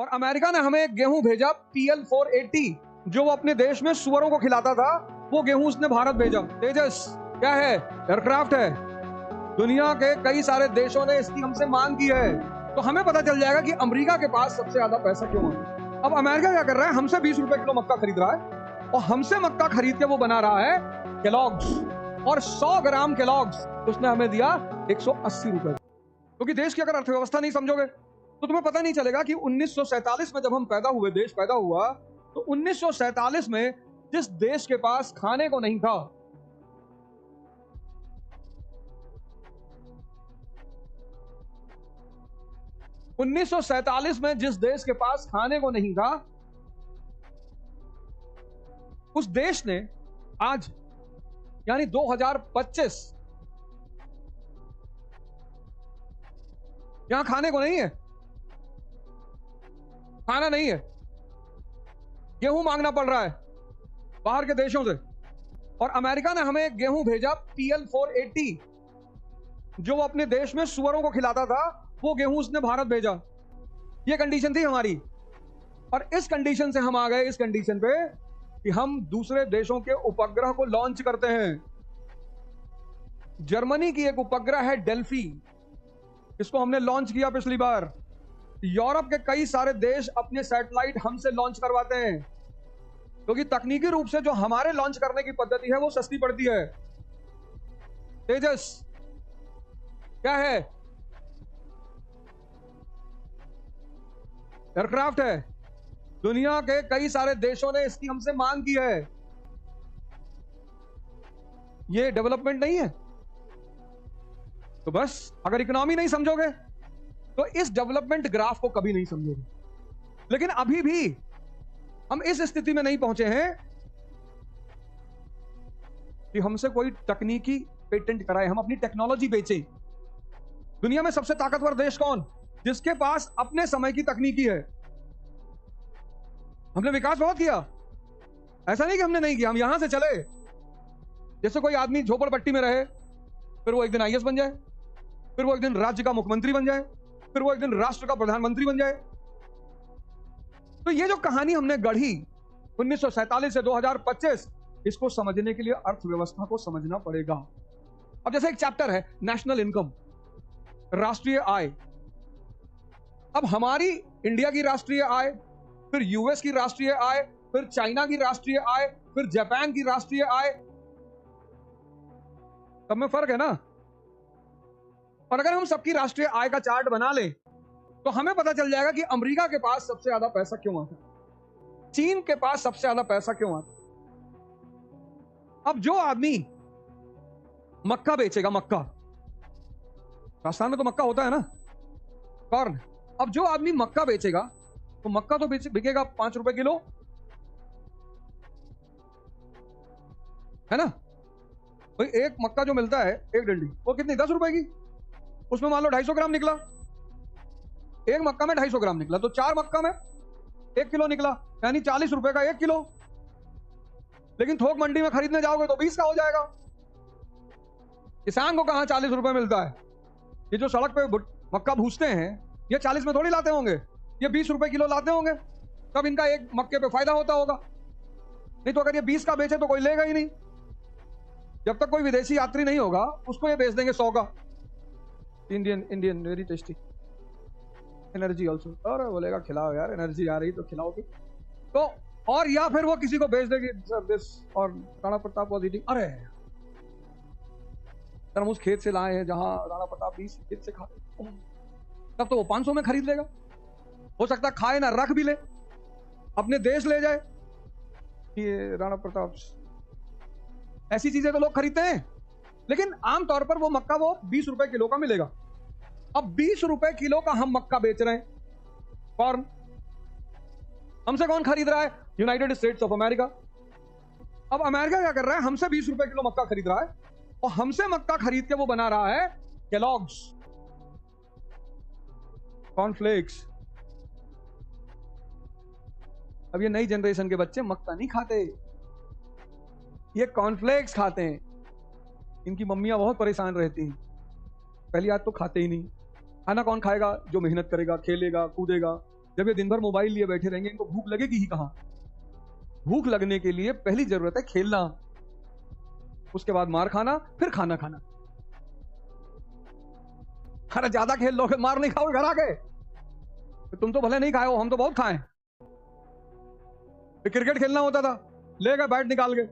और अमेरिका ने हमें गेहूं भेजा PL-480 जो वो अपने देश में सुअरों को खिलाता था, वो गेहूं उसने भारत भेजा। तेजस क्या है? एयरक्राफ्ट है। दुनिया के कई सारे देशों ने इसकी हमसे मांग की है, तो हमें पता चल जाएगा कि अमेरिका के पास सबसे ज्यादा पैसा क्यों है। अब अमेरिका क्या कर रहा है? हमसे 20 रुपए किलो मक्का खरीद रहा है और हमसे मक्का खरीद के वो बना रहा है केलॉग्स, और 100 ग्राम केलॉग्स उसने हमें दिया 180 रुपए। क्योंकि देश की अगर अर्थव्यवस्था नहीं समझोगे तो तुम्हें पता नहीं चलेगा कि 1947 में जब हम पैदा हुए, देश पैदा हुआ, तो 1947 में जिस देश के पास खाने को नहीं था, में जिस देश के पास खाने को नहीं था, उस देश ने आज यानी 2025 यहां खाने को नहीं है, खाना नहीं है, गेहूं मांगना पड़ रहा है बाहर के देशों से। और अमेरिका ने हमें गेहूं भेजा PL-480 जो वो अपने देश में सुअरों को खिलाता था, वो गेहूं उसने भारत भेजा। ये कंडीशन थी हमारी, और इस कंडीशन से हम आ गए इस कंडीशन पे कि हम दूसरे देशों के उपग्रह को लॉन्च करते हैं। जर्मनी की एक उपग्रह है डेल्फी, इसको हमने लॉन्च किया पिछली बार। यूरोप के कई सारे देश अपने सैटेलाइट हमसे लॉन्च करवाते हैं, क्योंकि तकनीकी रूप से जो हमारे लॉन्च करने की पद्धति है वो सस्ती पड़ती है। तेजस क्या है? एयरक्राफ्ट है। दुनिया के कई सारे देशों ने इसकी हमसे मांग की है। ये डेवलपमेंट नहीं है। तो बस अगर इकोनॉमी नहीं समझोगे तो इस डेवलपमेंट ग्राफ को कभी नहीं समझोगे। लेकिन अभी भी हम इस स्थिति में नहीं पहुंचे हैं कि हमसे कोई तकनीकी पेटेंट कराए, हम अपनी टेक्नोलॉजी बेचें। दुनिया में सबसे ताकतवर देश कौन? जिसके पास अपने समय की तकनीकी है। हमने विकास बहुत किया, ऐसा नहीं कि हमने नहीं किया, हम यहां से चले। जैसे कोई आदमी झोपड़पट्टी में रहे, फिर वो एक दिन IAS बन जाए, फिर वो एक दिन राज्य का मुख्यमंत्री बन जाए, फिर वो एक दिन राष्ट्र का प्रधानमंत्री बन जाए। तो ये जो कहानी हमने गढ़ी 1947 से 2025, इसको समझने के लिए अर्थव्यवस्था को समझना पड़ेगा। अब जैसे एक चैप्टर है नेशनल इनकम, राष्ट्रीय आय। अब हमारी इंडिया की राष्ट्रीय आय, फिर US की राष्ट्रीय आय, फिर चाइना की राष्ट्रीय आय, फिर जापान की राष्ट्रीय आय, सब में फर्क है ना। और अगर हम सबकी राष्ट्रीय आय का चार्ट बना ले तो हमें पता चल जाएगा कि अमेरिका के पास सबसे ज्यादा पैसा क्यों आता है, चीन के पास सबसे ज्यादा पैसा क्यों आता है। अब जो आदमी मक्का बेचेगा, मक्का राजस्थान में तो मक्का होता है ना, कॉर्न। अब जो आदमी मक्का बेचेगा तो मक्का तो बिकेगा 5 रुपए किलो, है ना। भाई एक मक्का जो मिलता है, एक डंडी, वो कितनी? 10 रुपए की। उसमें मान लो 250 ग्राम निकला, एक मक्का में 250 ग्राम निकला, तो 4 मक्का में 1 किलो निकला, यानी 40 रुपए का 1 किलो। लेकिन थोक मंडी में खरीदने जाओगे तो 20 का हो जाएगा। किसान को कहां 40 रुपए मिलता है? ये जो सड़क पे मक्का भूजते हैं, ये 40 में थोड़ी लाते होंगे, ये 20 रुपए किलो लाते होंगे, तब इनका एक मक्के पे फायदा होता होगा। नहीं तो अगर ये 20 का बेचे तो कोई लेगा ही नहीं। जब तक कोई विदेशी यात्री नहीं होगा उसको ये बेच देंगे 100 का। Indian very tasty, energy also. और बोलेगा खिलाओ यार, एनर्जी आ रही तो खिलाओ भी। तो और या फिर वो किसी को बेच देगी सर दिस, और राणा प्रताप वॉज ईटिंग। अरे सर हम उस खेत से लाए हैं जहां राणा प्रताप 20 खेत से खाते, तब तो वो 500 में खरीद लेगा। हो सकता है खाए ना, रख भी ले, अपने देश ले जाए कि ये राणा प्रताप। ऐसी चीजें तो लोग खरीदते हैं। लेकिन आमतौर पर वो मक्का वो 20 रुपए किलो का मिलेगा। अब 20 रुपए किलो का हम मक्का बेच रहे हैं, कॉर्न। हमसे कौन खरीद रहा है? United states of America. अब अमेरिका क्या कर रहा है? हमसे 20 रुपए किलो मक्का खरीद रहा है, और हमसे मक्का खरीद के वो बना रहा है केलॉग्स, कॉर्नफ्लेक्स। अब ये नई जनरेशन के बच्चे मक्का नहीं खाते, ये कॉर्नफ्लेक्स खाते हैं। इनकी मम्मियां बहुत परेशान रहती हैं, पहली बात तो खाते ही नहीं। खाना कौन खाएगा? जो मेहनत करेगा, खेलेगा, कूदेगा, जब ये दिन भर मोबाइल लिए बैठे रहेंगे इनको भूख लगेगी ही कहां। भूख लगने के लिए पहली जरूरत है खेलना, उसके बाद मार खाना, फिर खाना खाना। अरे ज्यादा खेल लोगे मार नहीं खाओगे घर आके। तुम तो भले नहीं खाए हो, हम तो बहुत खाए। क्रिकेट खेलना होता था, ले गए बैट निकाल के,